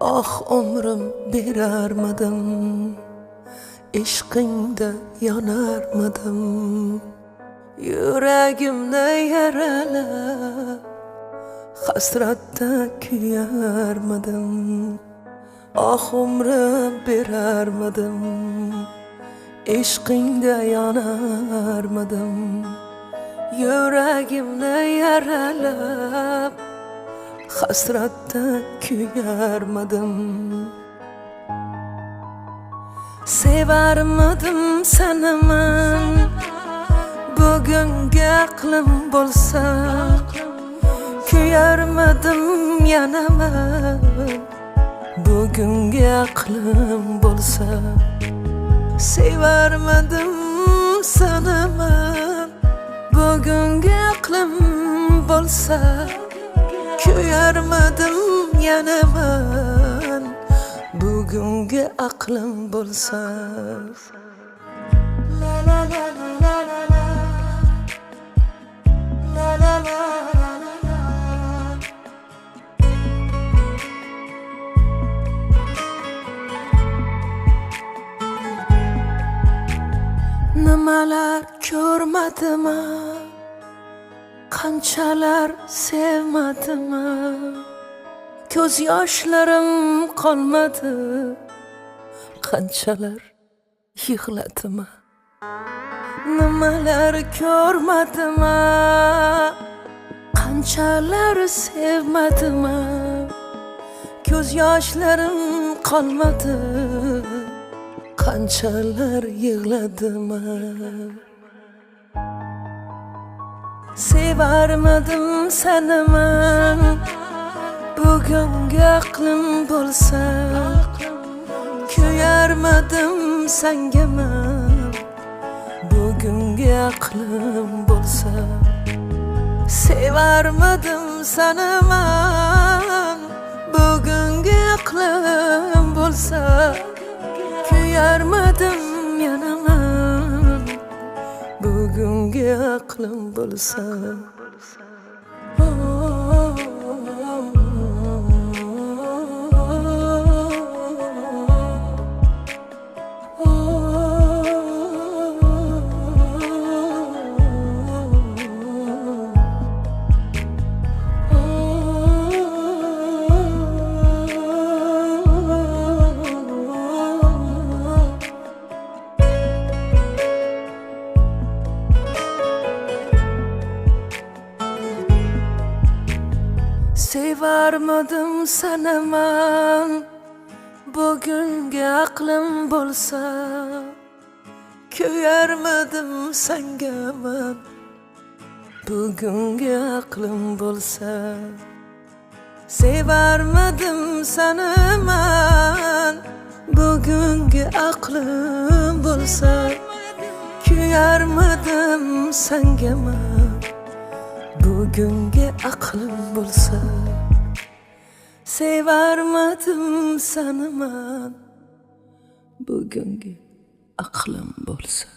Ah umrim berarmadim, ishqingda yonarmadim, yuragimni yaralab hasratda kuyarmadim. Ah umrim berarmadim, ishqingda yonarmadim, yuragimni yaralab hasratda kuyarmadim. Sevarmadim seni men, bugungi aqlim bo'lsa, kuyarmadim yana men, bugungi aqlim bo'lsa. Sevarmadim seni men, bugungi aqlim bo'lsa, kuyarmadim yana men, bugungi aqlim bo'lsa. La la la la la la, la la la la la. Nimalar ko'rmadim, qanchalar sevmadim, ko'z yoshlarim qolmadi, qanchalar yig'ladim. Nimalar ko'rmadim, qanchalar sevmadim, ko'z yoshlarim qolmadi, qanchalar yig'ladim. Sevarmadim seni men, bugungi aqlim bo'lsa, kuyarmadim senga men, bugungi aqlim bo'lsa. Sevarmadim seni men, bugungi aqlim bo'lsa, kuyarmadim yana men, bugungi aqlim bo'lsa. Sevarmadim seni men, bugungi aqlim bo'lsa, kuyarmadim senga men, bugungi aqlim bo'lsa. Sevarmadim seni men, bugungi aqlim bo'lsa, kuyarmadim senga men, bugungi aqlim bo'lsa. Sevarmadim seni men, bugungi aqlim bo'lsa.